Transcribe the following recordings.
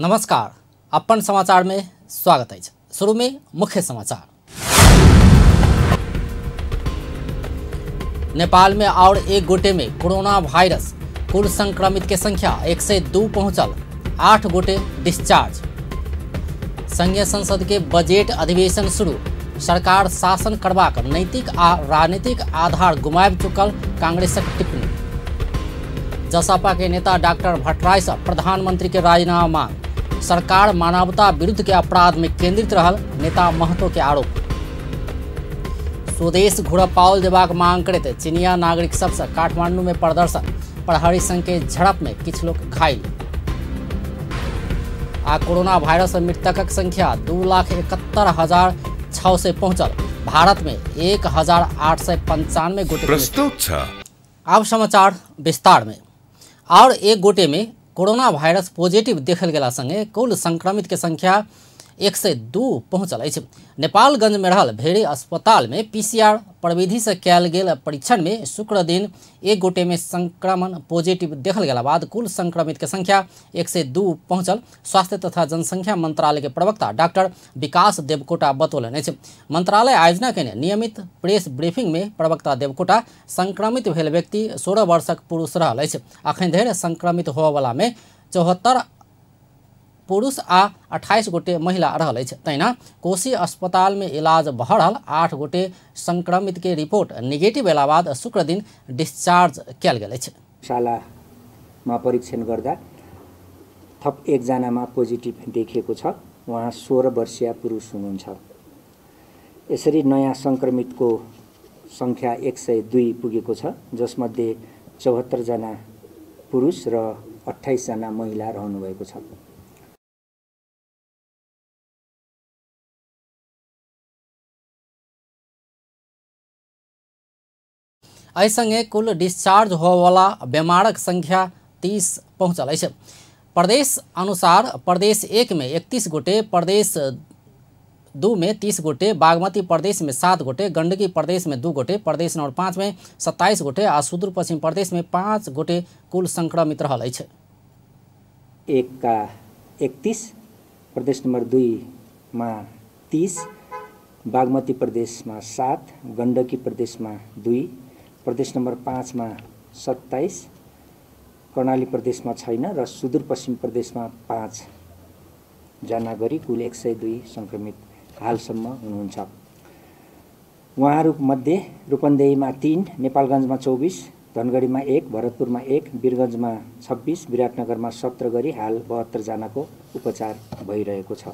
नमस्कार, अपन समाचार में स्वागत है। शुरू में मुख्य समाचार। नेपाल में और एक गोटे में कोरोना वायरस, कुल संक्रमित के संख्या 102 पहुंचल, 8 गोटे डिस्चार्ज। संघीय संसद के बजट अधिवेशन शुरू, सरकार शासन करबाक नैतिक आ राजनीतिक आधार गुमाब चुकल, कांग्रेसक टिप्पणी। जसपा के नेता डॉक्टर भट्टराई से प्रधानमंत्री के राजीनामा मांग, सरकार मानवता विरुद्ध के अपराध में केंद्रित रहल, नेता महतो के आरोप। स्वदेश घुरपाओल देबाक मांग करते चीनिया नागरिक सबसे काठमांडू में प्रदर्शन, प्रहरी संघ के झड़प में किछ लोग घायल। आ कोरोना वायरस मृतकक संख्या 2,71,600 पहुंचल, भारत में 1,895 गोटे प्रस्तुत छ। अब समाचार विस्तार में। और एक गोटे में कोरोना वायरस पॉजिटिव देखल गेला संगे कुल संक्रमित के संख्या 102 पहुंचल है। नेपालगंज में रहल भेड़ी अस्पताल में पीसीआर प्रविधि से कयल गेल परीक्षण में शुक्र दिन एक गोटे में संक्रमण पॉजिटिव देखल गेला बाद कुल संक्रमित के संख्या 102 पहुंचल। स्वास्थ्य तथा जनसंख्या मंत्रालय के प्रवक्ता डॉक्टर विकास देवकोटा बतौलन। मंत्रालय आयोजना के नियमित प्रेस ब्रीफिंग में प्रवक्ता देवकोटा संक्रमित भेल व्यक्ति 16 वर्षक पुरुष रहल। अखन धरि संक्रमित होबवला में 74 पुरुष आ 28 गोटे महिला रहल। तहिना कोशी अस्पताल में इलाज भऽ रहल 8 गोटे संक्रमित के रिपोर्ट नेगेटिव अयला बाद शुक्र दिन डिस्चार्ज कयल गेल अछि। शालामा परीक्षण गर्दा थप एकजनामा पोजिटिभ देखिएको छ। उहाँ 16 वर्षीय पुरुष हुनुहुन्छ। यसरी नयाँ संक्रमितको संख्या 102 पुगेको छ, जसमध्ये 74 जना पुरुष र 28 जना महिला रहनुभएको छ। एहि संगे कुल डिस्चार्ज होबवला बीमारक संख्या 30 पहुंचल है। प्रदेश अनुसार प्रदेश 1 में 31 गोटे, प्रदेश 2 में 30 गोटे, बागमती प्रदेश में 7 गोटे, गंडकी प्रदेश में 2 गोटे, प्रदेश नंबर 5 में 27 गोटे आ सुदूर पश्चिम प्रदेश में 5 गोटे कुल संक्रमित रहल है। 1 का 31, प्रदेश नंबर 2 में 30, बागमती प्रदेश में 7, गंडकी प्रदेश में 2, प्रदेश नंबर 5 में 27, कर्णाली प्रदेश में छैन र सुदूर पश्चिम प्रदेश में 5 जना गरी कुल 102 संक्रमित हालसम्म हुनुहुन्छ। उहाँहरू मध्ये रूपन्देहीमा 3, नेपालगञ्जमा 24, धनगढीमा 1, भरतपुरमा 1, वीरगञ्जमा 26, विराटनगरमा 17 गरी हाल 72 जनाको उपचार भइरहेको छ।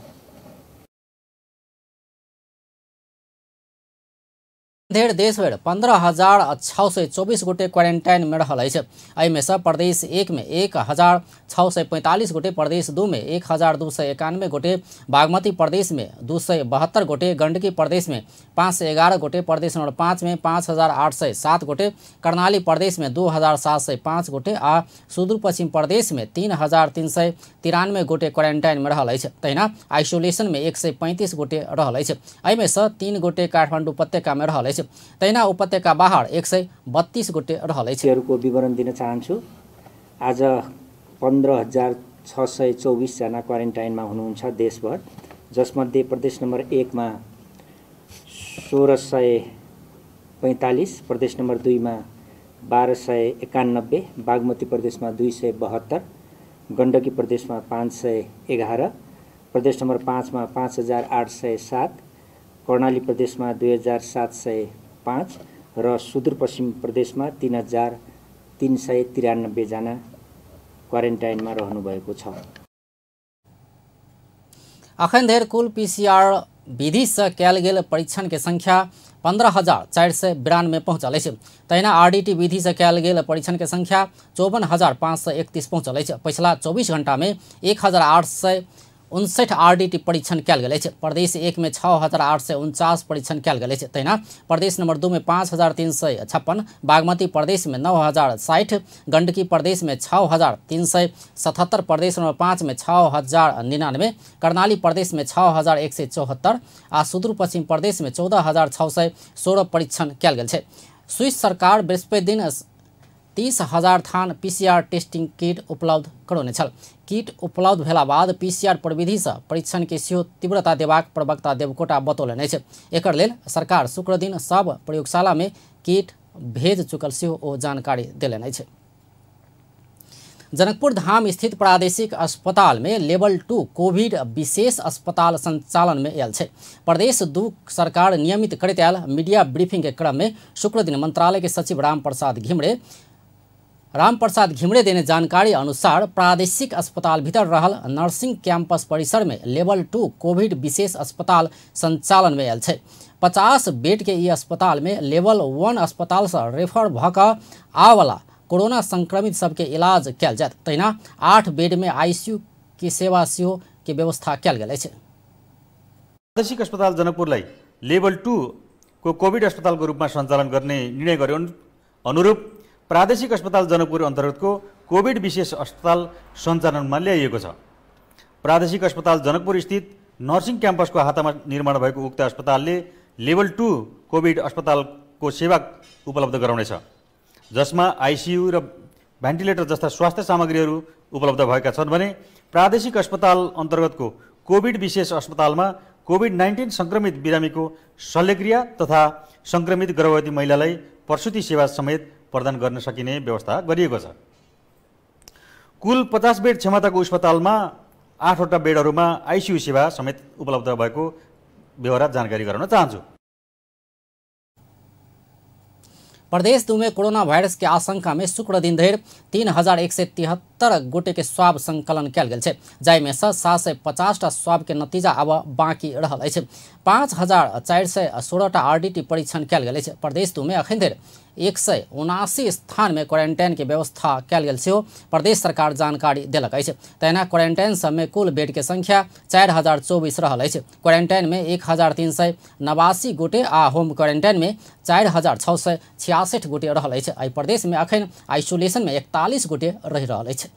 देशभर 15,624 गोटे क्वारंटाइन में रहल है। एहिमे से प्रदेश 1 में 1,645 गोटे, प्रदेश 2 में 1,291 गोटे, बागमती प्रदेश में 272 गोटे, गंडकी प्रदेश में 511 गोटे, प्रदेश नंबर 5 में 5,807 गोटे, कर्णाली प्रदेश में 2,705 गोटे आ सुदूर पश्चिम प्रदेश में 3,393 गोटे क्वारंटाइन में रहल है। तहिना आइसोलेशन में 135 गोटे रहल है। एहिमे से 3 गोटे काठमाडौँ उपत्यका में रहल है। तैना उपत्यका बाहर 132 गोटे रहल है। को विवरण दिन चाहन्छु। आज 15,624 जना क्वारेन्टाइनमा हुनुहुन्छ देशभर, जसमध्ये प्रदेश नम्बर 1 मा 1,645, प्रदेश नम्बर 2 मा 1,291, बागमती प्रदेशमा 272, गण्डकी प्रदेशमा 511, प्रदेश नम्बर 5 मा 5,807, कर्णाली प्रदेशमा 2,705 र सुदूर पश्चिम प्रदेशमा 3,393 जना क्वारेन्टाइनमा रहनुभएको छ। अखन धरि कुल पीसीआर विधि से कयल गेल परीक्षण के संख्या 15,492 पहुंचल है। तहिना आरडीटी विधि से कयल गेल परीक्षण के संख्या 54,531 पहुंचल है। पिछला 24 घंटा में 1,859 आरडीटी परीक्षण कयल गेल है। प्रदेश 1 में 6,849 परीक्षण कयल गेल है। तहिना प्रदेश नंबर 2 में 5,356, बागमती प्रदेश में 9,060, गंडकी प्रदेश में 6,377, प्रदेश नंबर 5 में 6,099, कर्णाली प्रदेश में 6,174 आ सुदूर पश्चिम प्रदेश में 14,616 परीक्षण कयल गेल है। स्विस सरकार बृहस्पति दिन 30,000 थान PCR टेस्टिंग किट उपलब्ध कराउने छल। किट उपलब्ध भेला बाद PCR प्रविधि से परीक्षण के सेहो तीव्रता देबाक प्रवक्ता देवकोटा बतौलनि अछि। एकर लेल सरकार शुक्र दिन सब प्रयोगशाला में किट भेज चुकल सेहो ओ जानकारी देलनि अछि। जनकपुर धाम स्थित प्रादेशिक अस्पताल में लेवल 2 कोविड विशेष अस्पताल संचालन में आयल है। प्रदेश 2 सरकार नियमित करते आयल मीडिया ब्रीफिंग के क्रम में शुक्र दिन मंत्रालय के सचिव रामप्रसाद घिमरे देने जानकारी अनुसार प्रादेशिक अस्पताल भीतर रहल नर्सिंग कैंपस परिसर में लेवल 2 कोविड विशेष अस्पताल संचालन में आयल है। 50 बेड के ई अस्पताल में लेवल 1 अस्पताल से रेफर भक आवला कोरोना संक्रमित सबके इलाज कयल जायत। तहिना 8 बेड में ICU की सेवा सेहो के व्यवस्था कयल गेल अछि। प्रादेशिक अस्पताल जनकपुरलाई लेभल 2 को कोभिड अस्पतालको रूपमा सञ्चालन गर्ने निर्णय गर्यो अनुरूप प्रादेशिक अस्पताल जनकपुर अन्तर्गतको कोभिड विशेष अस्पताल सञ्चालनमा ल्याइएको छ। प्रादेशिक अस्पताल जनकपुर स्थित नर्सिङ क्याम्पसको हातामा निर्माण भएको उक्त अस्पतालले लेभल 2 कोभिड अस्पतालको सेवा उपलब्ध गराउनेछ, जसमा ICU र भेन्टिलेटर जस्ता स्वास्थ्य सामग्रीहरू उपलब्ध भएका छन् भने प्रादेशिक अस्पताल अन्तर्गतको कोभिड विशेष अस्पतालमा कोभिड-19 संक्रमित बिरामीको शल्यक्रिया तथा संक्रमित गर्भवती महिलालाई प्रसुति सेवा समेत प्रदान गर्न सकिने व्यवस्था गरिएको छ। कुल 50 बेड क्षमताको अस्पतालमा 8वटा बेडहरूमा ICU सेवा समेत उपलब्ध भएको व्यवहार जानकारी गराउन चाहन्छु। प्रदेश 2 में कोरोना वायरस के आशंका में शुक्र दिन धरि 3,173 गोटे के स्वाब संकलन कयल गेल छै, जाहिमे से 750 टा स्वाब के नतीजा अब बाँकी रहल अछि। 5,416 टा RDT परीक्षण कयल गेल अछि। प्रदेश 2 में अखन धरि 179 स्थान में क्वारंटाइन के व्यवस्था कयल गेल सेहो प्रदेश सरकार जानकारी देलक अछि। तहिना क्वारंटाइन सब में कुल बेड के संख्या 4,024 रहल अछि। क्वारंटाइन में 1,389 गोटे आ होम क्वारंटाइन में 4,666 गोटे रहल अछि। एहि प्रदेश में अखन आइसोलेशन में 41 गोटे रहि रहल अछि।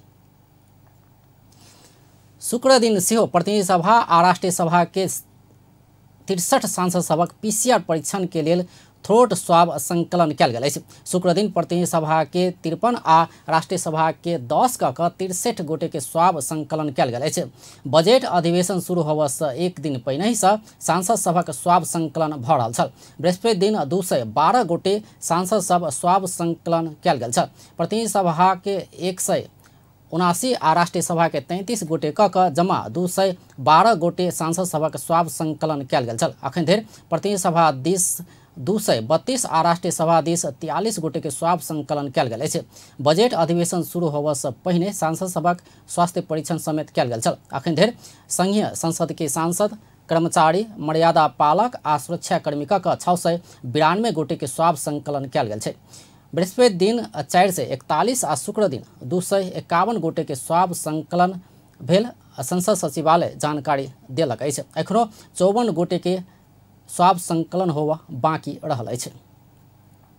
शुक्र दिन सेहो प्रतिनिधि सभा आ राष्ट्रीय सभा के 63 सांसद सभक PCR परीक्षण के लेल थ्रोट स्वाब संकलन कयल गेल अछि। शुक्र दिन प्रतिनिधि सभा के 53 आ राष्ट्रीय सभा के 10 क 63 गोटे के स्वाब संकलन कयल गेल अछि। बजट अधिवेशन शुरू होबय से एक दिन पहिने से सांसद सभक स्वाब संकलन भऽ रहल छल। बृहस्पति दिन 212 गोटे सांसद सब स्वाब संकलन कयल गेल छल। प्रतिनिधि सभा के 179 आ राष्ट्रीय सभा के 33 गोटे क जमा 212 गोटे सांसद सभक स्वाब संकलन कयल गेल छल। अखन धरि प्रतिनिधि सभा दिस 232 आ राष्ट्रीय सभा दिस 43 गोटे के स्वाब संकलन कयल गेल अछि। बजट अधिवेशन शुरू होबय से पहिने सांसद सभक स्वास्थ्य परीक्षण समेत कयल गेल छल। अखन धरि संघीय संसद के सांसद, कर्मचारी, मर्यादा पालक आ सुरक्षाकर्मी क 692 गोटे के स्वाब संकलन कयल गेल छै। बृहस्पति दिन 441 आ शुक्र दिन 251 गोटे के स्वाब संकलन भेल संसद सचिवालय जानकारी देलक अछि। एखनो 54 गोटे के स्वाब संकलन होवा बाकी रहल अछि।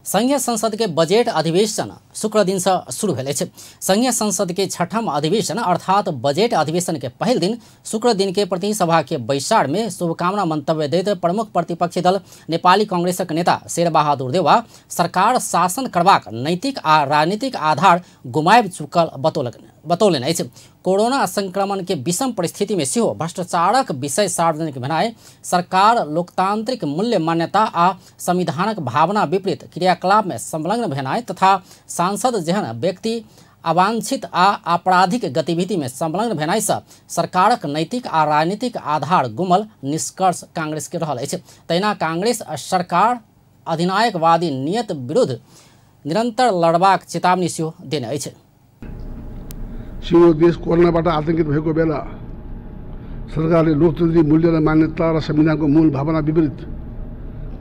संघीय संसद के बजट अधिवेशन शुक्र दिन से शुरू भेल अछि। संघीय संसद के 6ठम अधिवेशन अर्थात बजट अधिवेशन के पहल दिन शुक्र दिन के प्रतिनिधि सभा के बैसार में शुभकामना मंतव्य दैत प्रमुख प्रतिपक्षी दल नेपाली कांग्रेसक नेता शेरबहादुर देउवा सरकार शासन करबाक नैतिक आ राजनीतिक आधार गुमाबि चुकल बतौलनि अछि। कोरोना संक्रमण के विषम परिस्थिति में सेहो भ्रष्टाचारक विषय सार्वजनिक भेनाइ, सरकार लोकतांत्रिक मूल्य मान्यता आ संविधानक भावना विपरीत क्रियाकलाप में संलग्न भेनाइ तथा सांसद जेहन व्यक्ति अवांछित आ आपराधिक गतिविधि में संलग्न भेनाइ से सरकारक नैतिक आ राजनीतिक आधार गुमल निष्कर्ष कांग्रेस के रहल अछि। तहिना कांग्रेस सरकार अधिनायकवादी नियत विरुद्ध निरंतर लड़बाक चेतावनी सेहो देने अछि। सिंगो देश कोरोनाबाट आतंकित भएको बेला सरकारले लोकतन्त्री मूल्य र मान्यता र संविधानको मूल भावना विपरीत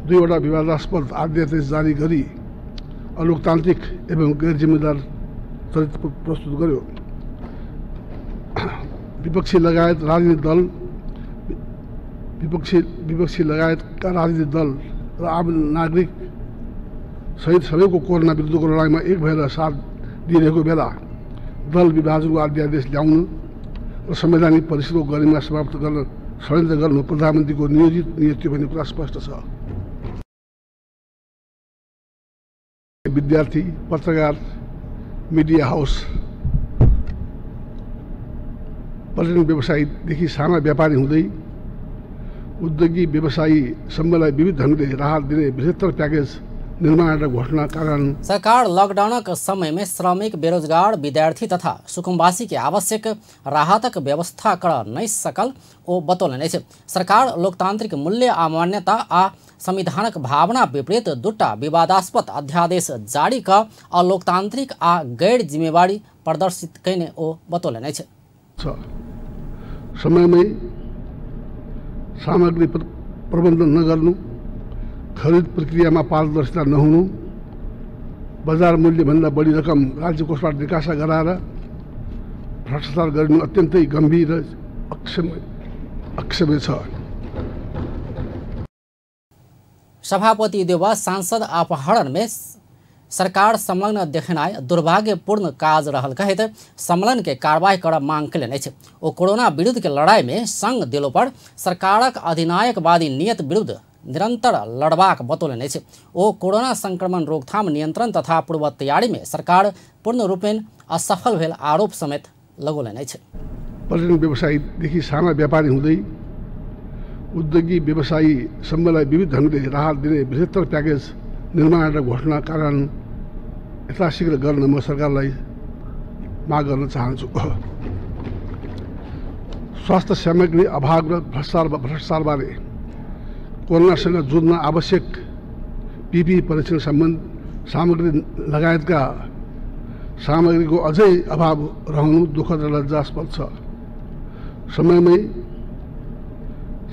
2वटा विवादास्पद आदेश जारी गरी अलोकतान्त्रिक एवं गैर जिम्मेदार चरित्र प्रस्तुत गर्यो। विपक्षी लगायतका राजनीतिक दल र आम नागरिक सहित सबैको कोरोना विरुद्धको लडाइँमा एक भएर साथ दिइरहेको बेला दल विभाजनको अध्यादेश ल्याउनु र संवैधानिक परिषदको गरिमा समाप्त गर्न षड्यन्त्र गर्नु प्रधानमन्त्रीको नियोजित नीति भन्ने कुरा स्पष्ट छ। विद्यार्थी, पत्रकार मिडिया हाउस, पर्यटन व्यवसायीदेखि साना व्यापारी हुँदै उद्योगी व्यवसायीसम्मलाई विविध ढङ्गले राहत दिने बृहत्तर प्याकेज निर्माण र घोषणा कारण सरकार लॉकडाउनक समय में श्रमिक, बेरोजगार, विद्यार्थी तथा सुकुम्बासी के आवश्यक राहतक व्यवस्था कर नहीं सकल ओ बतौलनि अछि। सरकार लोकतांत्रिक मूल्य आ मान्यता आ संविधानक भावना विपरीत दूटा विवादास्पद अध्यादेश जारी क अलोकतांत्रिक आ गैर जिम्मेवारी प्रदर्शित कैने ओ बतौलनि अछि। समयमै सामग्री प्रबन्धन नगर्नु, खरिद प्रक्रियामा पारदर्शिता नहुनु, बजार मूल्यभन्दा बढी रकम राज्य कोषबाट निकासा गराएर भ्रष्टाचार गर्नु अत्यन्तै गम्भीर र अक्षम्य छ। सभापति देवा सांसद अपहरण में सरकार संलग्न देखनाइ दुर्भाग्यपूर्ण काज रहल कहैत सम्मेलन के कार्रवाई कर मांग कयलनि अछि। ओ कोरोना विरुद्ध के लड़ाई में संग देलो पर सरकारक अधिनायकवादी नीयत विरुद्ध निरंतर लड़बाक बतौलनि अछि। ओ कोरोना संक्रमण रोकथाम, नियंत्रण तथा पूर्व तैयारी में सरकार पूर्ण रूपेण असफल भेल आरोप समेत लगौलनि अछि। पर्यटन व्यवसायीदेखि साना व्यापारी हुँदै उद्योगी व्यवसायीसम्मलाई विविध ढङ्गले राहत दिने बृहत्तर प्याकेज निर्माण र घोषणा कारण यथाशीघ्र गर्न म सरकारलाई माग गर्न चाहन्छु। स्वास्थ्य सामग्री अभाव र भ्रष्टाचारबारे कोरोनासँग जुझ्न आवश्यक पीपीई परीक्षण सामग्री लगायतका सामग्रीको अझै अभाव रहनु दुःखद र लज्जास्पद छ। समयमै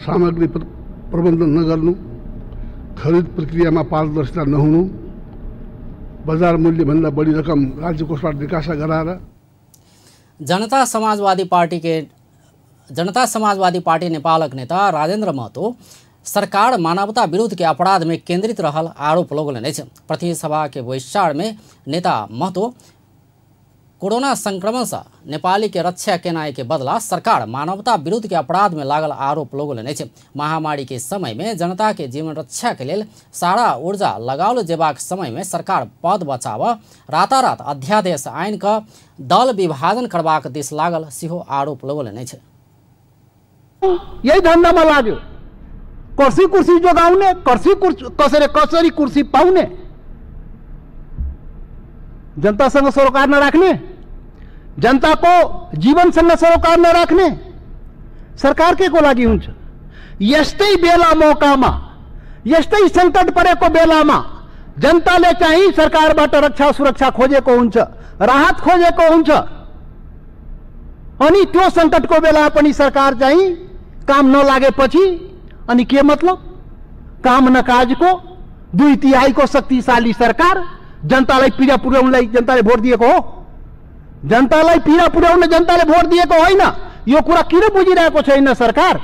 सामग्री प्रबन्धन नगर्नु, खरिद प्रक्रियामा पारदर्शिता नहुनु, बजार मूल्यभन्दा बढी रकम राज्य कोषबाट निकासा गराएर जनता समाजवादी पार्टी नेपालक नेता राजेन्द्र महतो सरकार मानवता विरुद्ध के अपराध में केंद्रित रहल आरोप लगौलनि अछि। प्रतिनिधि सभा के विचार में नेता महतो कोरोना संक्रमण से नेपाली के रक्षा केनाई के बदला सरकार मानवता विरुद्ध के अपराध में लागल आरोप लगौलनि अछि। महामारी के समय में जनता के जीवन रक्षा के लेल सारा ऊर्जा लगाओल जेबाक समय में सरकार पद बचाव, रातारात अध्यादेश आइन क दल विभाजन करबाक दिस लागल सेहो आरोप लगौलनि अछि। यही धन्दामा लाग्यो, कुर्सी जोगाउने, कसरी कुर्सी पाउने, जनतासँग सरोकार नराख्ने, जनताको जीवनसँग सरोकार नराख्ने सरकार के को लागि हुन्छ। यस्तै बेला मौकामा, यस्तै संकट परेको बेलामा जनताले चाहिँ सरकारबाट रक्षा सुरक्षा खोजेको हुन्छ, राहत खोजेको हुन्छ। अनि त्यो संकटको बेला पनि सरकार चाहिँ काम नलागेपछि अनि के मतलब? काम नकाजको 2/3 को शक्तिशाली सरकार जनतालाई पीडा पुर्याउनलाई जनताले भोट दिएको हो। जनतालाई पीडा पुर्याउन जनताले भोट दिएको होइन। यो कुरा किन बुझिरहेको छैन सरकार?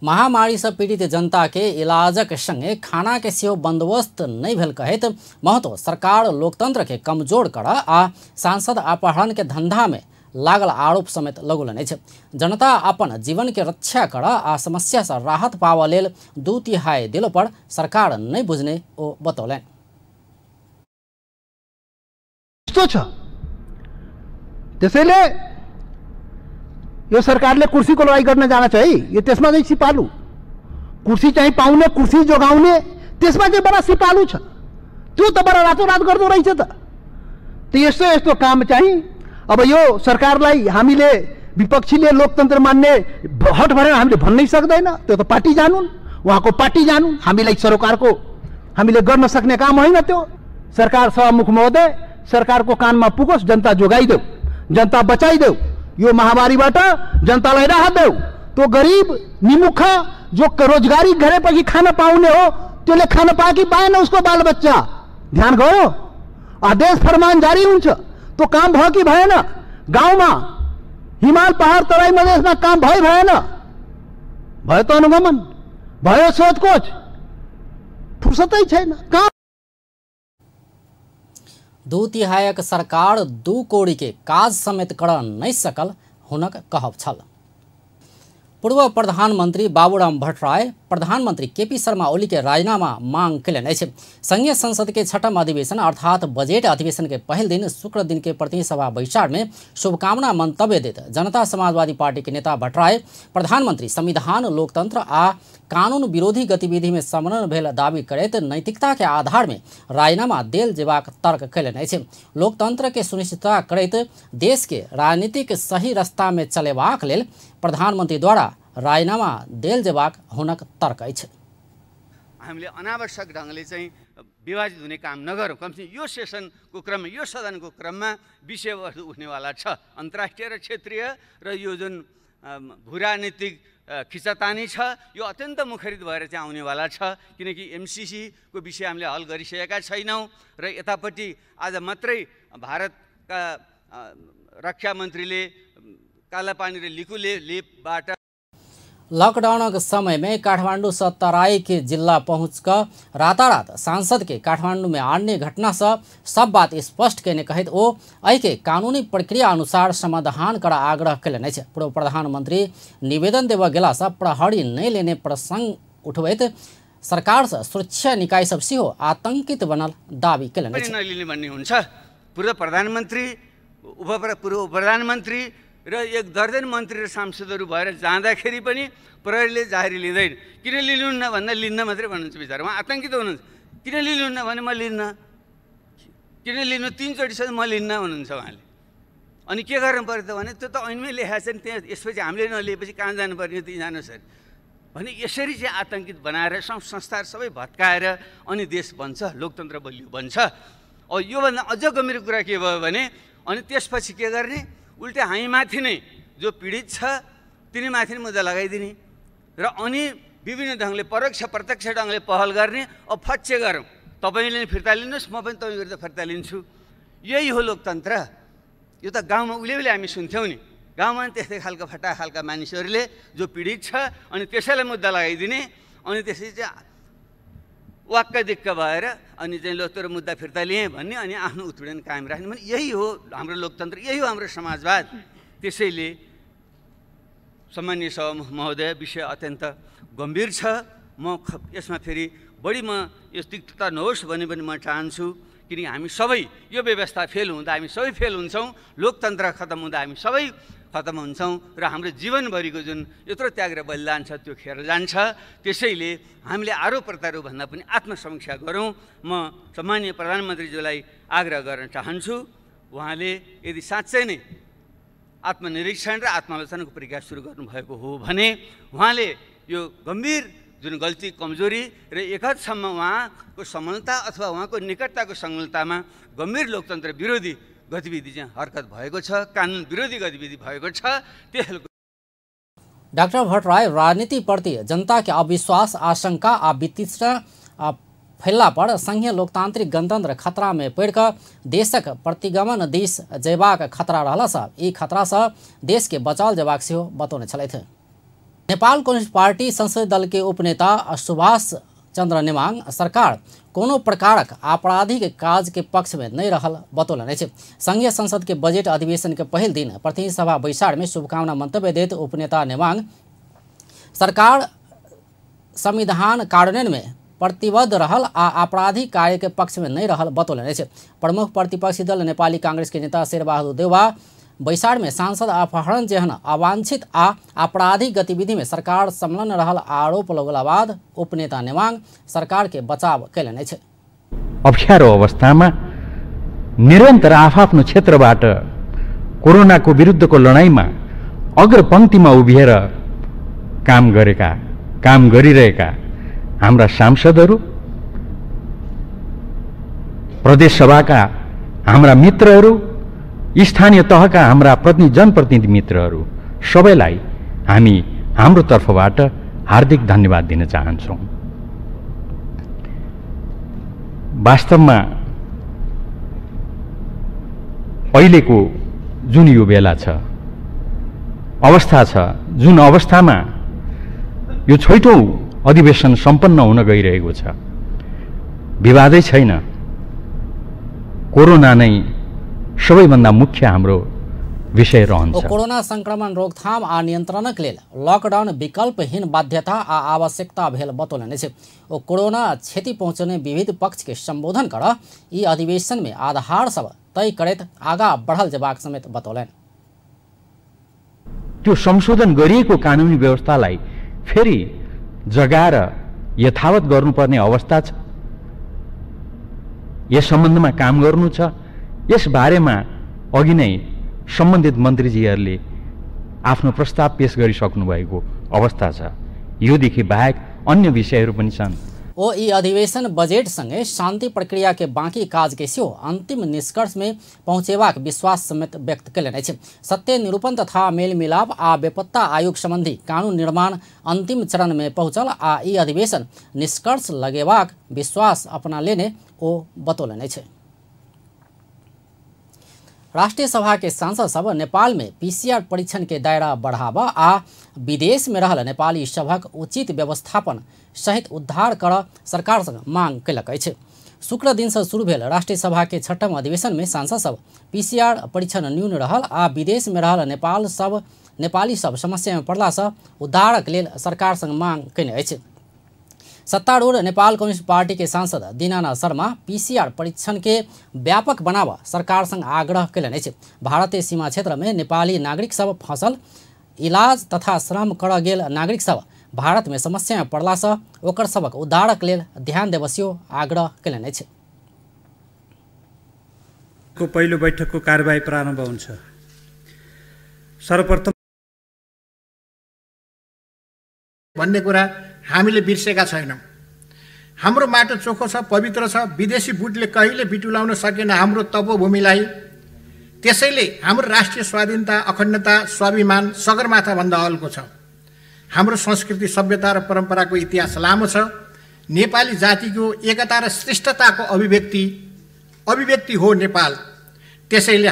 महामारी से पीड़ित जनता के इलाजक संगे खाना के सेहो बंदोबस्त नहीं भेल कहैत महतो सरकार लोकतंत्र के कमजोर कर आ सांसद अपहरण के धंधा में लागल आरोप समेत लगौलनि अछि। जनता अपन जीवन के रक्षा कर आ समस्या से राहत पावा लेल 2/3 दिलो पर सरकार नहीं बुझने ओ बतौलनि। त्यसैले यो सरकारले कुर्सीको लडाईँ गर्न जान चाहिँ यो त्यसमा चाहिँ सिपालु कुर्सी चाहिँ पाउने, कुर्सी जोगाउने, त्यसमा चाहिँ बडा सिपालु छ। त्यो त बडा रातोरात गर्दो रहेछ त। यस्तो यस्तो काम चाहिँ अब यो सरकारलाई हामीले विपक्षीले लोकतन्त्र मान्ने हट भनेर हामीले भन्नै सक्दैन। त्यो त पार्टी जानुन्, उहाँको पार्टी जानुन्। हामीलाई सरकारको हामीले गर्न सक्ने काम होइन त्यो। सरकार सभामुख महोदय, सरकारको कानमा पुगोस्, जनता जोगाइदेऊ, जनता बचाइदेऊ, यो महामारीबाट जनतालाई राहत देऊ। तो गरीब निमुख जो रोजगारी गरेपछि खान पाउने हो, त्यसले खान पाए कि पाएन उसको बाल बच्चा? ध्यान गयो? आदेश फरमान जारी हुन्छ, तो काम भयो कि भएन? गाउँमा हिमाल पहाड तराई मधेसमा काम भयो भएन? भयो त अनुगमन, भयो सोधखोज, फुर्सदै छैन। 2/3 सरकार 2 कोड़ी के काज समेत कर नहीं सकल हुनक कहब छल। पूर्व प्रधानमंत्री बाबूराम भट्टराय प्रधानमंत्री केपी शर्मा ओली के राजीनामा मांग कैलनि अछि। संघीय संसद के छठम अधिवेशन अर्थात बजट अधिवेशन के पहल दिन शुक्र दिन के प्रतिनिधि सभा बैसार में शुभकामना मंतव्य देत जनता समाजवादी पार्टी के नेता भट्टराय प्रधानमंत्री संविधान, लोकतंत्र आ कानून विरोधी गतिविधि में संलग्न भेल दावी करैत नैतिकता के आधार में राजीनामा देल जेबाक तर्क कैलनि अछि। लोकतंत्र के सुनिश्चितता करैत देश के राजनीतिक सही रास्ता में चलेबाक लेल प्रधानमंत्री द्वारा राजीनामा देल जेबाक हुनक तर्क अछि। हामीले अनावश्यक ढंगले चाहिँ विभाजित हुने काम नगरौँ। कमसे यो सेसनको क्रममा, यो सदनको क्रममा विषयवस्तु उठ्नेवाला छ। अन्तर्राष्ट्रिय र क्षेत्रीय र यो जुन भूराजनीतिक खिचातानी छ यो अत्यन्त मुखरित भएर चाहिँ आउनेवाला छ। किनकि एमसीसी को विषय हामीले हल गरिसकेका छैनौँ र यतापट्टि आज मात्रै भारतका रक्षा मन्त्रीले कालापानी र लिकुले लेपबाट लॉकडाउन के समय में काठमांडू से तराई के जिला पहुंचकर रातारात सांसद के काठमांडू में आणने घटना से सब बात स्पष्ट कहने कहित ओ एहि के कानूनी प्रक्रिया अनुसार समाधान कर आग्रह कैलनि अछि। पूर्व प्रधानमंत्री निवेदन देव गेला से प्रहरी नहीं लेने प्रसंग उठबैत सरकार से सुरक्षा निकाय सब सेहो आतंकित बनल दावी कैलनि अछि। नलिने भन्ने हुन्छ। पूर्व प्रधानमन्त्री, पूर्व प्रधानमन्त्री र एक दर्जन मन्त्री र सांसदहरू भएर जाँदाखेरि पनि प्रहरीले जाहेरी लिँदैन। किन लिनुहुन्न भन्दा लिन्न मात्रै भन्नुहुन्छ बिचारा। उहाँ आतंकित हुनुहुन्छ। किन लिनुहुन्न भने म लिन्न, किन लिनु 3 चोटिसम्म म लिन्न भन्नुहुन्छ उहाँले। अनि के गर्नु पर्यो त भने त्यो त ऐनमै लेखाएको छ नि, त्यहाँ यसपछि हामीले नलिएपछि कहाँ जानुपर्ने त्यहीँ जानुहोस् अरे भने यसरी चाहिँ आतंकित बनाएर संस्थाहरू सबै भत्काएर अनि देश बन्छ, लोकतन्त्र बलियो बन्छ। योभन्दा अझ गम्भीर कुरा के भयो भने अनि त्यसपछि के गर्ने, उल्टे हामीमाथि नै जो पीडित छ तिनीमाथि नै मुद्दा लगाइदिने र अनि विभिन्न ढङ्गले परोक्ष प्रत्यक्ष ढङ्गले पहल गर्ने। अब फच्चे गरौँ, तपाईँले फिर्ता लिनुहोस्, म पनि तपाईँ विरुद्ध फिर्ता लिन्छु। यही हो लोकतन्त्र। यो त गाउँमा उहिले हामी सुन्थ्यौँ नि, गाउँमा त्यस्तै खालको फटा खालका मानिसहरूले जो पीडित छ अनि त्यसैलाई मुद्दा लगाइदिने अनि त्यसपछि चाहिँ वाक्क दिक्क भएर अनि चाहिँ लो तेरो मुद्दा फिर्ता लिएँ भन्ने अनि आफ्नो उत्पीडन कायम राख्ने भने यही हो हाम्रो लोकतन्त्र, यही हो हाम्रो समाजवाद। त्यसैले सम्माननीय सभामुख महोदय, विषय अत्यन्त गम्भीर छ। म यसमा फेरि बढी म यो तिक्तता नहोस् भन्ने पनि म चाहन्छु। किनकि हामी सबै यो व्यवस्था फेल हुँदा हामी सबै फेल हुन्छौँ, लोकतन्त्र खतम हुँदा हामी सबै खतम हुन्छौँ र हाम्रो जीवनभरिको जुन यत्रो त्याग र बलिदान छ त्यो खेर जान्छ। त्यसैले हामीले आरोप प्रत्यारोप भन्दा पनि आत्मसमीक्षा गरौँ। म सम्माननीय प्रधानमन्त्रीज्यूलाई आग्रह गर्न चाहन्छु, उहाँले यदि साँच्चै नै आत्मनिरीक्षण र आत्मालोचनाको प्रक्रिया सुरु गर्नुभएको हो भने उहाँले यो गम्भीर जुन गल्ती कमजोरी र एक हदसम्म उहाँको समलता अथवा उहाँको निकटताको संलग्नतामा गम्भीर लोकतन्त्र विरोधी गतिविधि चाहिँ हरकत भएको छ, कानुन विरोधी गतिविधि भएको छ। त्यसको डाक्टर भट्टराय राजनीतिप्रति जनता के अविश्वास, आशंका आ वितृष्णा फैलला पर संघीय लोकतांत्रिक गणतंत्र खतरा में पड़कर देशक प्रतिगमन दिश जयबाक खतरा रहला से ई खतरा से देश के बचाल जयबाक सेहो बतौने छलथि। नेपाल कम्युनिस्ट पार्टी संसदीय दल के उपनेता सुभाष चंद्र नेमांग सरकार कोनो प्रकारक आपराधिक काज के पक्ष में नहीं रहल बतौलनि अछि। संघीय संसद के बजट अधिवेशन के पहल दिन प्रतिनिधि सभा बैसार में शुभकामना मंतव्य देत उपनेता नेमांग सरकार संविधान कार्यान्वयन में प्रतिबद्ध रहल आ आपराधिक कार्य के पक्ष में नहीं रहल बतौलनि अछि। प्रमुख प्रतिपक्षी दल नेपाली कांग्रेस के नेता शेरबहादुर देउवा बैसार में सांसद अपहरण जेहन अवांछित आ आपराधिक गतिविधि में सरकार संलग्न रहल आरोप लगला बाद उपनेता नेमांग सरकार के बचाव कैलनि अछि। अप्ठ्यारो अवस्थामा निरन्तर आफ्नो क्षेत्रबाट कोरोनाको विरुद्धको लडाईँमा अग्रपंक्तिमा उभिएर काम गरिरहेका हाम्रा सांसदहरू, प्रदेश सभाका हाम्रा मित्रहरू, स्थानीय तहका हाम्रा जनप्रतिनिधि मित्रहरू सबैलाई हामी हाम्रो तर्फबाट हार्दिक धन्यवाद दिन चाहन्छौँ। वास्तवमा अहिलेको जुन यो बेला छ, अवस्था छ, जुन अवस्थामा यो छैटौं अधिवेशन सम्पन्न हुन गइरहेको छ, विवादै छैन। कोरोना नै सबैभन्दा मुख्य हाम्रो विषय रहन्छ। कोरोना संक्रमण रोकथाम आ नियन्त्रणक लेल लॉकडाउन विकल्पहीन बाध्यता आ आवश्यकता भेल बतौलनि छै। ओ कोरोना क्षति पहुँचने विविध पक्ष के संबोधन कर ई अधिवेशन में आधार सब तय करैत आगा बढ़ल जेबाक समेत बतौलनि। त्यो संशोधन गरिएको कानुनी व्यवस्थालाई फेरि जगाएर यथावत गर्नुपर्ने अवस्था छ। यस सम्बन्धमा काम गर्नु छ। यस बारेमा अघि नै सम्बन्धित मन्त्रीजीहरूले आफ्नो प्रस्ताव पेश गरिसक्नु भएको अवस्था छ। योदेखि बाहेक अन्य विषयहरू पनि छन्। ओ ई अधिवेशन बजेट संगे शांति प्रक्रिया के बाँकी काज के सेहो अंतिम निष्कर्ष में पहुंचेबाक विश्वास समेत व्यक्त कयलनि अछि। सत्य निरूपण तथा मेलमिलाप आ बेपत्ता आयोग संबंधी कानून निर्माण अंतिम चरण में पहुंचल आ ई अधिवेशन निष्कर्ष लगेबाक विश्वास अपना लेने ओ बतौलनि अछि। राष्ट्रीय सभा के सांसद सब नेपाल में पीसीआर परीक्षण के दायरा बढ़ावा आ विदेश में रहल नेपाली सभक उचित व्यवस्थापन सहित उद्धार कर सरकार संग मांग कयलक अछि। शुक्र दिन से शुरू भेल राष्ट्रीय सभा के 6म अधिवेशन में सांसद सब पीसीआर परीक्षण न्यून रहल आ विदेश में रहल नेपाली सब समस्या में पड़ला से उद्धारक लेल सरकार संग मांग कयने अछि। सत्तारूढ़ नेपाल कम्युनिस्ट पार्टी के सांसद दीनानाथ शर्मा पीसीआर परीक्षण के व्यापक बनावा सरकार संग आग्रह कयलनि अछि। भारतीय सीमा क्षेत्र में नेपाली नागरिक सब फंसल इलाज तथा श्रम कर गेल नागरिक सब भारत में समस्या में पड़ला से ओकर सबक उद्धारक लेल ध्यान देवसियो आग्रह कयलनि अछि। को पहिलो बैठकको कारबाही प्रारम्भ हुन्छ। सर्वप्रथम भन्ने कुरा हामीले बिर्सेका छैनौँ। हाम्रो माटो चोखो छ, पवित्र छ। विदेशी बुटले कहिले बिटुलाउन सकेन हाम्रो तपोभूमिलाई। त्यसैले हाम्रो राष्ट्रिय स्वाधीनता, अखण्डता, स्वाभिमान सगरमाथा भन्दा अल्को छ। हाम्रो संस्कृति, सभ्यता र परम्पराको इतिहास लामो छ। नेपाली जातिको एकता र श्रेष्ठताको अभिव्यक्ति हो नेपाल। त्यसैले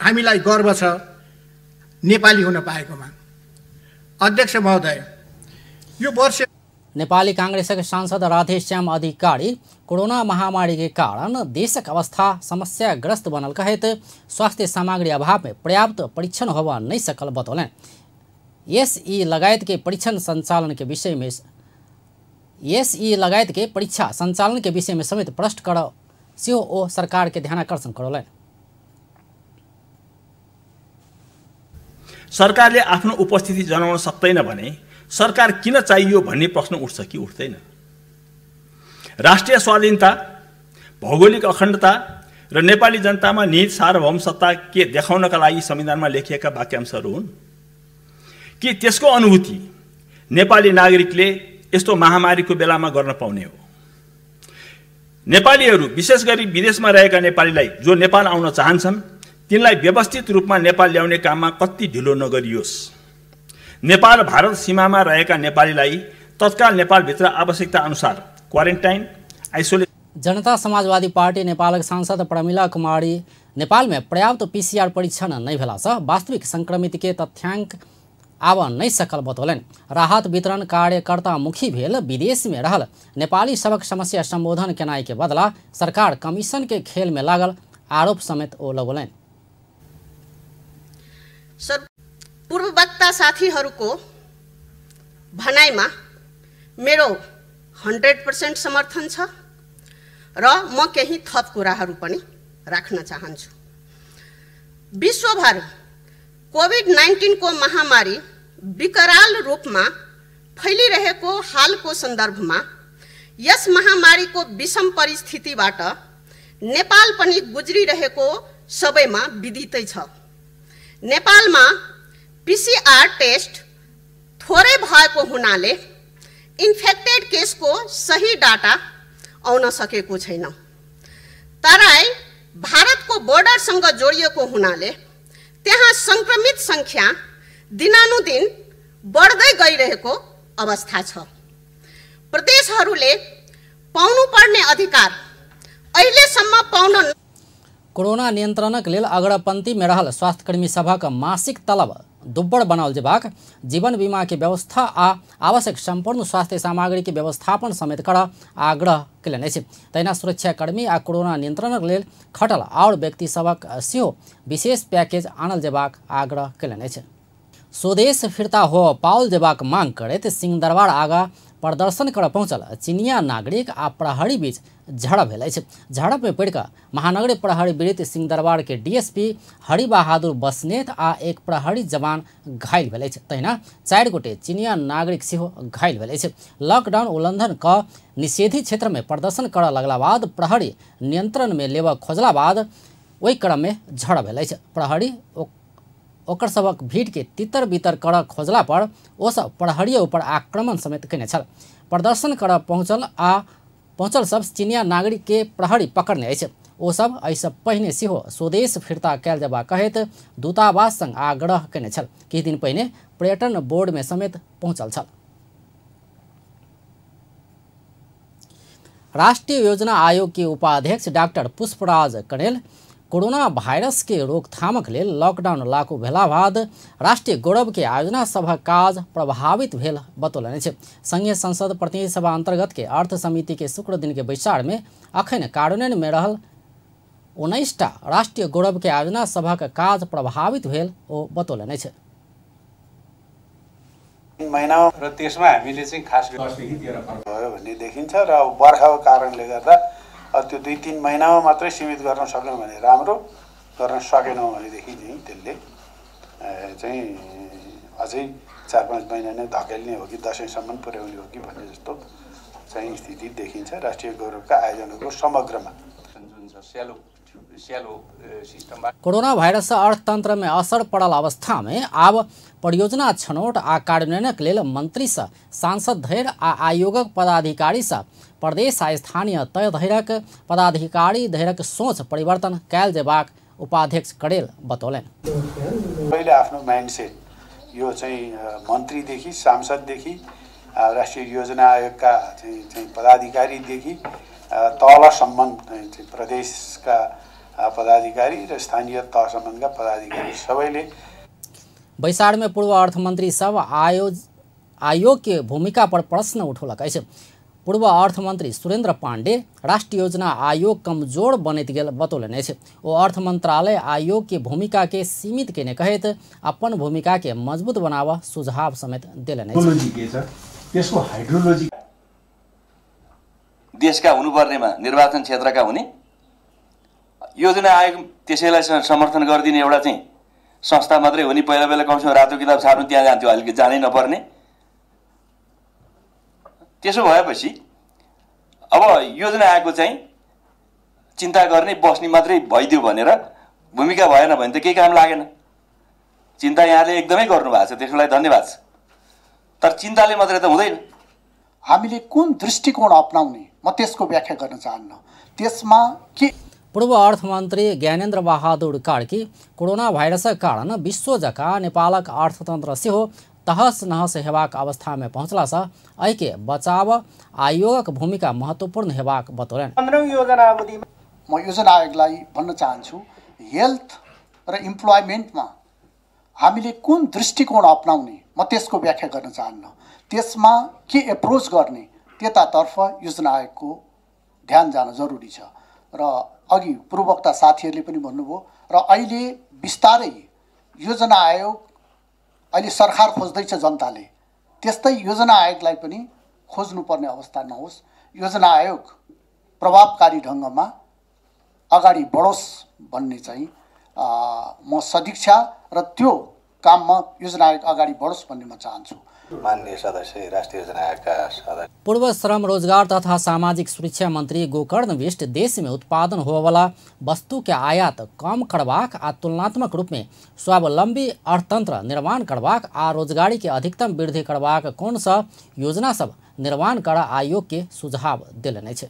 हामीलाई गर्व छ नेपाली हुन पाएकोमा। अध्यक्ष महोदय, यो वर्ष नेपाली कांग्रेसक सांसद राधेश्याम अधिकारी कोरोना महामारी के कारण देशक अवस्था समस्याग्रस्त बनल कहैत स्वास्थ्य सामग्री अभाव में पर्याप्त परीक्षण होबा नहीं सकल बतौलन। एसई लगायत के परीक्षा संचालन के विषय में समेत प्रश्न कर सेहो ओ सरकार के ध्यानाकर्षण करौलन। सरकारले आफ्नो उपस्थिति जनाउन सक्दैन भने सरकार किन चाहियो भन्ने प्रश्न उठ्छ कि उठ्दैन? राष्ट्रिय स्वाधीनता, भौगोलिक अखण्डता र नेपाली जनतामा निहित सार्वभौमसत्ता के देखाउनका लागि संविधानमा लेखिएका वाक्यांशहरू हुन् कि त्यसको अनुभूति नेपाली नागरिकले यस्तो महामारीको बेलामा गर्न पाउने हो? नेपालीहरू, विशेष गरी विदेशमा रहेका नेपालीलाई जो नेपाल आउन चाहन्छन् तिनलाई व्यवस्थित रूपमा नेपाल ल्याउने काममा कति ढिलो नगरियोस्। नेपाल भारत सीमामा रहेका नेपालीलाई तत्काल नेपालभित्र आवश्यकता अनुसार क्वारेन्टाइन, आइसोलेसन। जनता समाजवादी पार्टी नेपालक सांसद प्रमिला कुमारी नेपाल में पर्याप्त पीसीआर परीक्षण नहीं भेला से वास्तविक संक्रमित के तथ्यांक आब नहीं सकल बतौलन। राहत वितरण कार्यकर्ता मुखी भेल विदेश में रहल नेपाली सबक समस्या संबोधन केनाई के बदला सरकार कमीशन के खेल में लागल आरोप समेत ओ लगौलन। पूर्व वक्ता साथीहरूको भनाइमा मेरो 100% समर्थन छ र म केही थप कुराहरू पनि राख्न चाहन्छु। विश्वभर कोभिड-19 को महामारी विकराल रूपमा फैलिरहेको हालको सन्दर्भमा यस महामारीको विषम परिस्थितिबाट नेपाल पनि गुज्रिरहेको सबैमा विदितै छ। नेपालमा पीसीआर टेस्ट थोरै भएको हुनाले इन्फेक्टेड केसको सही डाटा आउन सकेको छैन। तराई भारतको बोर्डरसँग जोडिएको हुनाले त्यहाँ संक्रमित संख्या दिनानुदिन बढ्दै गइरहेको अवस्था छ। प्रदेशहरूले पाउनुपर्ने अधिकार अहिलेसम्म पाउन। कोरोना नियन्त्रणक लेल अग्रपंक्ति में रहल स्वास्थ्यकर्मी सभक मासिक तलब दुब्बड़ बनाओल जेबाक, जीवन बीमा के व्यवस्था आ आवश्यक संपूर्ण स्वास्थ्य सामग्री के व्यवस्थापन समेत कर आग्रह कयलनि अछि। तहिना सुरक्षाकर्मी आ कोरोना नियंत्रणक लेल खटल आओर व्यक्ति सभक सेहो विशेष पैकेज आनल जेबाक आग्रह कयलनि अछि। स्वदेश फिरता हो पाओल जेबाक मांग करैत सिंहदरबार आगा प्रदर्शन कर पहुंचल चीनिया नागरिक आ प्रहरी बीच झड़प भेल अछि। झड़प में पड़ि कऽ महानगरीय प्रहरी वृत्त सिंहदरबार के डीएसपी हरिबहादुर बसनेत आ एक प्रहरी जवान घायल भेल अछि। तहिना 4 गोटे चीनिया नागरिक सेहो घायल भेल अछि। लॉकडाउन उल्लंघन क निषेधित क्षेत्र में प्रदर्शन करऽ लगला बाद प्रहरी नियंत्रण में लेबऽ खोजला बाद ओहि क्रम में झड़प भेल अछि। प्रहरी ओकर सबक भीड़ के तितर बितर कर खोजला पर ओ सब प्रहरी ऊपर आक्रमण समेत कयने छल। प्रदर्शन कर पहुंचल सब चीनिया नागरिक के प्रहरी पकड़ने अछि। ओ सब एहिसँ पहिने सेहो स्वदेश फिरता कयल जेबा कहैत दूतावास संग आग्रह कयने छल। किछु दिन पहिने पर्यटन बोर्ड में समेत पहुंचल छल। राष्ट्रीय योजना आयोग के उपाध्यक्ष doctor Pushpraj Kanel corona virus के रोकथामक लेल लॉकडाउन लागू भेला बाद राष्ट्रीय गौरव के आयोजना सभक काज प्रभावित भेल बतौलनि अछि। संघीय संसद प्रतिनिधि सभा अंतर्गत के अर्थ समिति के शुक्र दिन के बैसार में अखन कार्यान्वयन में रहल 19टा राष्ट्रीय गौरव के आयोजना सभक काज प्रभावित भेल ओ बतौलनि अछि। महिना र त्यसमा हामीले चाहिँ खास भयो भन्ने देखिन्छ र बर्खाको कारणले गर्दा त्यो 2-3 महिनामा मात्रै सीमित गर्न सक्यौँ भने राम्रो, गर्न सकेनौँ भनेदेखि चाहिँ त्यसले चाहिँ अझै 4-5 महिना नै धकेल्ने हो कि दशैंसम्म पुर्याउने हो कि भन्ने जस्तो चाहिँ स्थिति देखिन्छ। राष्ट्रिय गौरवका आयोजनाको समग्रमा जुन छ कोरोना वायरस से अर्थतंत्र में असर पड़ल अवस्था में आब परियोजना छनौट आ कार्यान्वयनक लेल मंत्री सँ सांसद धरि आ आयोगक पदाधिकारी सँ प्रदेश आ स्थानीय तय धरिक पदाधिकारी धरिक सोच परिवर्तन कयल जेबाक उपाध्यक्ष कणेल बतौलनि। पहिले आफ्नो माइन्डसेट यो चाहिँ मन्त्रीदेखि सांसददेखि राष्ट्रिय योजना आयोगका चाहिँ पदाधिकारीदेखि तलसम्म चाहिँ प्रदेशका पदाधिकारी र स्थानीय तहसम्मका पदाधिकारी सबैले बैसार में पूर्व अर्थमंत्री सब आयोग के भूमिका पर प्रश्न उठौलक अछि। पूर्व अर्थमंत्री सुरेंद्र पांडे राष्ट्रीय योजना आयोग कमजोर बनैत गेल बतौलनि अछि। ओ अर्थ मंत्रालय आयोग के भूमिका के सीमित केने कहैत अपन भूमिका के मजबूत बनावा सुझाव समेत देलनि अछि। त्यसको हाइड्रोलोजी देशका हुनुपर्नेमा निर्वाचन क्षेत्रका हुने योजना आयोग त्यसैलाई समर्थन गरिदिने एउटा चाहिँ संस्था मात्रै हो नि। पहिला पहिला कमसेकम रातो किताब छाप्नु त्यहाँ जान्थ्यो, अहिले जानै नपर्ने। त्यसो भएपछि अब योजना आयोगको चाहिँ चिन्ता गर्ने बस्ने मात्रै भइदियो भनेर भूमिका भएन भने त केही काम लागेन। चिन्ता यहाँले एकदमै गर्नुभएको छ, त्यसको लागि धन्यवाद छ। तर चिन्ताले मात्रै त हुँदैन। हामीले कुन दृष्टिकोण अपनाउने म त्यसको व्याख्या गर्न चाहन्न। त्यसमा के पूर्व अर्थमन्त्री ज्ञानेन्द्र बहादुर कार्की कोरोना भाइरसक कारण विश्व जकाँ नेपालक अर्थतन्त्र सेहो तहस नहस हेबाक अवस्था में पहुँचला सँ एहिके बचाव आयोगक भूमिका महत्वपूर्ण हेबाक बतौलनि। 15 योजना अवधिमा म योजना आयोगलाई भन्न चाहन्छु, हेल्थ र इम्प्लोइमेन्टमा हामीले कुन दृष्टिकोण अपनाउने म त्यसको व्याख्या गर्न चाहन्न। त्यसमा के एप्रोच गर्ने त्यतातर्फ योजना आयोगको ध्यान जान जरुरी छ। र अघि पूर्ववक्ता साथीहरूले पनि भन्नुभयो र अहिले बिस्तारै योजना आयोग अहिले सरकार खोज्दैछ जनताले, त्यस्तै योजना आयोगलाई पनि खोज्नुपर्ने अवस्था नहोस्। योजना आयोग प्रभावकारी ढङ्गमा अगाडि बढोस् भन्ने चाहिँ म सदिच्छा र त्यो काममा योजना आयोग अगाडि बढोस् भन्ने म चाहन्छु। माननीय सदस्य राष्ट्रिय योजना आयोगका सदस्य पूर्व श्रम रोजगार तथा सामाजिक सुरक्षा मंत्री गोकर्ण बिष्ट देश में उत्पादन होवला वस्तु के आयात कम करबाक आ तुलनात्मक रूप में स्वावलंबी अर्थतंत्र निर्माण करबाक आ रोजगारी के अधिकतम वृद्धि करबाक कोन सा योजना सब निर्माण कर आयोग के सुझाव देलनि अछि।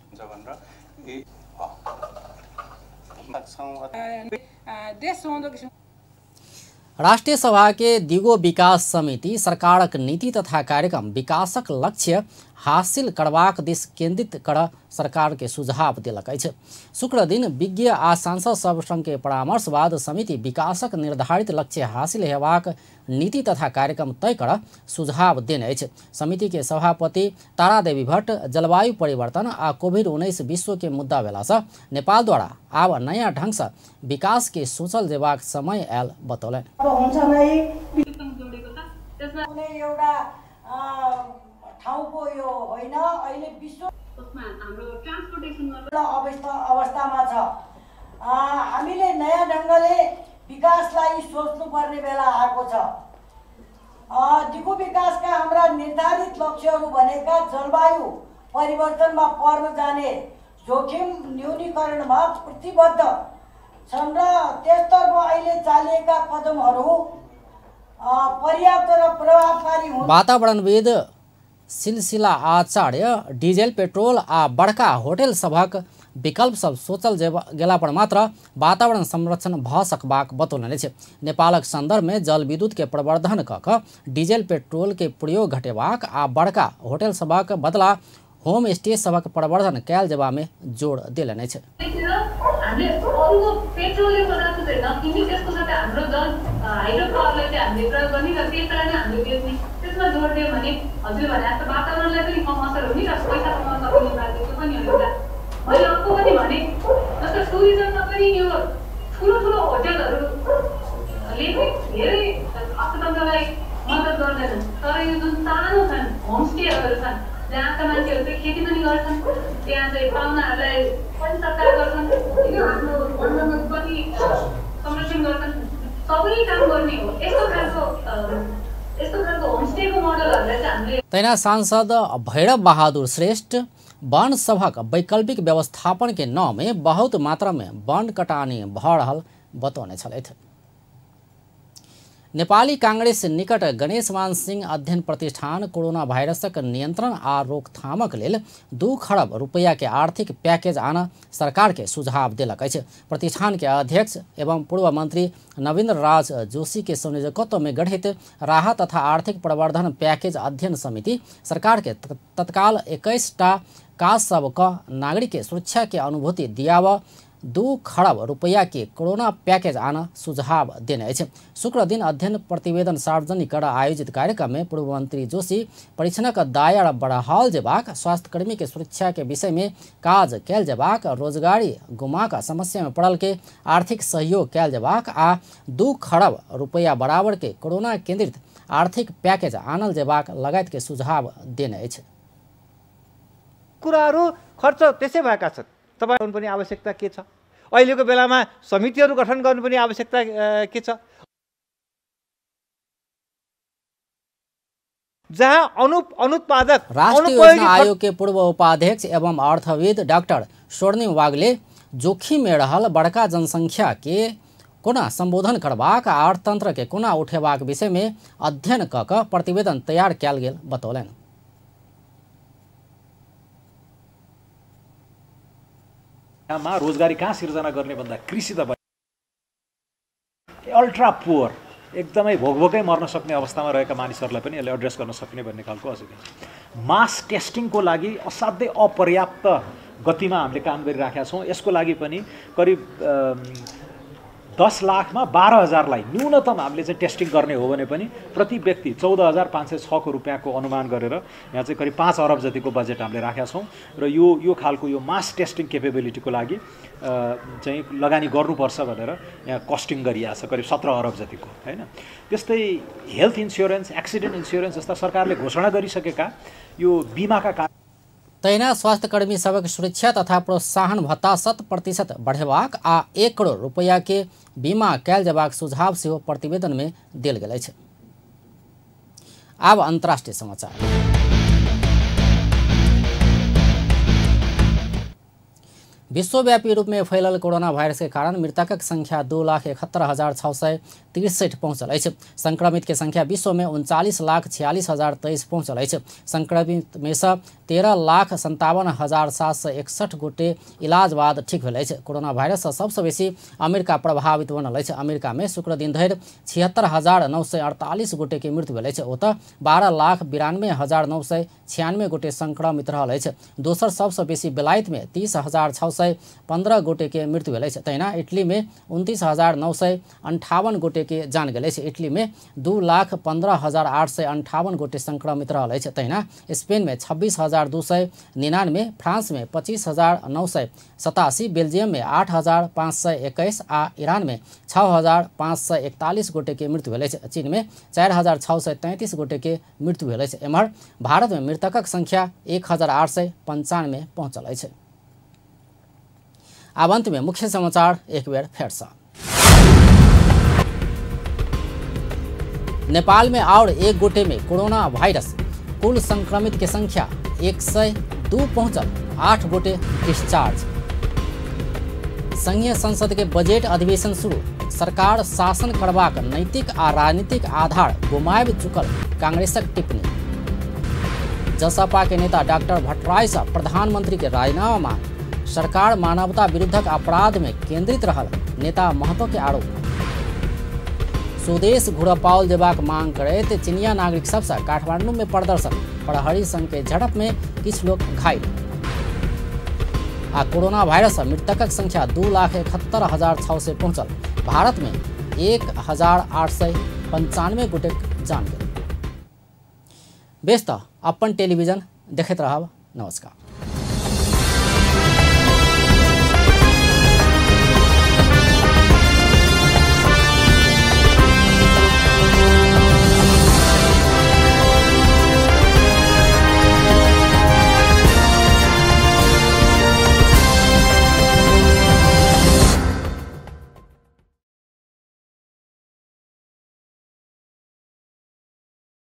राष्ट्रीय सभा के दिगो विकास समिति सरकारक नीति तथा कार्यक्रम विकासक लक्ष्य हासिल करबाक दिस केंद्रित कर सरकार के सुझाव देलक अछि। शुक्र दिन विज्ञ आ सांसद सब संघ के परामर्श बाद समिति विकासक निर्धारित लक्ष्य हासिल हेबाक नीति तथा कार्यक्रम तय कर सुझाव देने अछि। समिति के सभापति तारादेवी भट्ट जलवायु परिवर्तन आ कोभिड-19 विश्व के मुद्दा भेलासँ नेपाल द्वारा आब नयाँ ढंग से विकास के सोचल जेबाक समय आयल बतौलनि। ठाउँको यो होइन, अहिले विश्वमा हाम्रो ट्रान्सपोर्टेसन अवस्थामा छ। हामीले नयाँ ढङ्गले विकासलाई सोच्नुपर्ने बेला आएको छ। दिगो विकासका हाम्रा निर्धारित लक्ष्यहरू भनेका जलवायु परिवर्तनमा पर्न जाने जोखिम न्यूनीकरणमा प्रतिबद्ध छन् र त्यसतर्फ अहिले चालिएका कदमहरू पर्याप्त र प्रभावकारी हुन्। वातावरणविद सिलसिला आचार्य डीजल पेट्रोल आ बड़का होटल सभक विकल्प सब सोचल गेला पर मात्र वातावरण संरक्षण भ सकबाक बतौलनि अछि। नेपालक संदर्भ में जल विद्युत के प्रवर्धन क क डीजल पेट्रोल के प्रयोग घटेबाक आ बड़का होटल सभक बदला होम स्टे सभक प्रवर्धन कयल जेबा में जोड़ देलनि अछि। हामीले अरूको पेट्रोलियम पदार्थ चाहिँ नकिनी त्यसको साथै हाम्रो जल हाइड्रो पावरलाई चाहिँ हामीले प्रयोग गर्ने र त्यसलाई नै हामीले बेच्ने त्यसमा जोड दियो भने हजुरले भने जस्तो वातावरणलाई पनि कम असर हुने र पैसा कमाउन सक्ने बाटो त्यो पनि एउटा। मैले अर्को पनि भने जस्तो टुरिज्ममा पनि यो ठुलो ठुलो होटलहरूले धेरै अर्थतन्त्रलाई मद्दत गर्दैनन्, तर यो जुन सानो छन् होमस्टेहरू छन् जहाँका मान्छेहरू चाहिँ खेती पनि गर्छन्, त्यहाँ चाहिँ पाहुनाहरूलाई पनि सत्कार गर्छन्, आफ्नो वनजङ्गल पनि संरक्षण गर्छन्, सबै काम गर्ने हो। यस्तो खालको होमस्टेको मोडलहरूलाई चाहिँ हामीले तैना सांसद भैरव बहादुर श्रेष्ठ वन सभक वैकल्पिक व्यवस्थापन के नाम में बहुत मात्रा में वन कटानी भ रहल बतौने छलथि। नेपाली कांग्रेस निकट गणेशमान सिंह अध्ययन प्रतिष्ठान कोरोना भाइरसक नियंत्रण आ रोकथामक लेल 2 खरब रुपया के आर्थिक पैकेज आना सरकार के सुझाव देलक अछि। प्रतिष्ठान के अध्यक्ष एवं पूर्व मंत्री नवीन्द्र राज जोशी के संयोजकत्व में गठित राहत तथा आर्थिक प्रवर्धन पैकेज अध्ययन समिति सरकार के तत्काल 21टा काज सबका नागरिक के सुरक्षा के अनुभूति दियावा 2 खरब रुपया के कोरोना पैकेज आना सुझाव देने अछि। शुक्र दिन अध्ययन प्रतिवेदन सार्वजनिक कर आयोजित कार्यक्रम में पूर्व मंत्री जोशी परीक्षणक दायरा बढ़ाओल जेबाक, स्वास्थ्यकर्मी के सुरक्षा के विषय में काज कैल जेबाक, रोजगारी गुमाक समस्या में पड़ल के आर्थिक सहयोग कैल जेबाक आ 2 खरब रुपया बराबर के कोरोना केंद्रित आर्थिक पैकेज आनल जेबाक लगायत के सुझाव देने अछि। कुराहरू खर्च त्यसै भएका छन्। तपाईहरुको पनि आवश्यकता के छ? अहिलेको बेलामा समितिहरू गठन गर्नु पनि आवश्यकता के छ? जहाँ अनुत्पादक राष्ट्रिय योजना आयोग के पूर्व उपाध्यक्ष एवं अर्थविद डॉक्टर स्वर्णिम वाग्ले जोखिम में रहल बड़का जनसंख्या के कोना संबोधन करबाक आ अर्थतंत्र के कोना उठेबाक विषय में अध्ययन क क प्रतिवेदन तैयार कयल गेल बतौलनि। मा रोजगारी कहाँ सिर्जना गर्ने भन्दा कृषि त अल्ट्रा पुअर एकदमै भोकभोकै मर्न सक्ने अवस्थामा रहेका मानिसहरूलाई पनि यसले एड्रेस गर्न सक्ने भन्ने खालको असुविधा। मास टेस्टिङको लागि असाध्यै अपर्याप्त गतिमा हामीले काम गरिराखेका छौँ। यसको लागि पनि करिब 10 लाखमा 12,000लाई न्यूनतम हामीले चाहिँ टेस्टिङ गर्ने हो भने पनि प्रति व्यक्ति 14,506 रुपियाँको अनुमान गरेर यहाँ चाहिँ करिब 5 अरब जतिको बजेट हामीले राखेका छौँ र यो खालको यो मास टेस्टिङ केपेबिलिटीको लागि चाहिँ लगानी गर्नुपर्छ भनेर यहाँ कस्टिङ गरिएको छ करिब 17 अरब जतिको, हैन। त्यस्तै हेल्थ इन्स्योरेन्स, एक्सिडेन्ट इन्स्योरेन्स जस्ता सरकारले घोषणा गरिसकेका यो बिमाका तैना स्वास्थ्यकर्मी सबक सुरक्षा तथा प्रोत्साहन भत्ता 100% बढ़ेबाक आ 1 करोड़ रुपया के बीमा कैल जेबाक सुझाव सेहो प्रतिवेदन में देल गेल अछि। आब अंतर्राष्ट्रीय समाचार। विश्वव्यापी रूप में फैलल कोरोना वायरस के कारण मृतकक संख्या 2,71,663 पहुँचल है। संक्रमित के संख्या विश्व में 39,46,023 पहुँचल है। संक्रमित में से 13,57,761 गोटे इलाज बाद ठीक भेल है। कोरोना वायरस से सबसे बेसी अमेरिका प्रभावित बनल है। अमेरिका में शुक्र दिन धरि 76,948 गोटे के मृत्यु भेल है। ओतऽ 12,92,996 गोटे संक्रमित रहल है। दोसर सबसे बेसी बेलायत में 30,615 गोटे के मृत्यु भेल है। तहिना इटली में 29,958 गोटे के जान गेल है। इटली में 2,15,858 गोटे संक्रमित रहल है। तहिना स्पेन में 26,299, फ्रांस में 25,987, बेल्जियम में 8,521 आ ईरान में 6,541 गोटे के मृत्यु भेल है। चीन में 4,633 गोटे के मृत्यु भेल है। एम्हर भारत में मृतकक संख्या 1,895 पहुँचल है। आब अंत में मुख्य समाचार एक बेर फेर से। नेपाल में और एक गोटे में कोरोना वायरस, कुल संक्रमित के संख्या 102 पहुंचल, 8 गोटे डिस्चार्ज। संघीय संसद के बजट अधिवेशन शुरू, सरकार शासन करबाक नैतिक आ राजनीतिक आधार गुमाबि चुकल, कांग्रेसक टिप्पणी। जसपा के नेता डॉक्टर भट्टराई से प्रधानमंत्री के राजीनामा मांग, सरकार मानवता विरुद्धक अपराध में केंद्रित रहल, नेता महतो के आरोप। स्वदेश घुरपाओल जेबाक मांग करैत चीनिया नागरिक सबसे काठमांडू में प्रदर्शन, प्रहरी संघ के झड़प में किछु लोग घायल। आ कोरोना वायरस मृतकक संख्या 2,71,600 पहुंचल, भारत में 1,895 गोटे जान गेल। बेस त अपन टेलीविजन देखैत रहब। नमस्कार।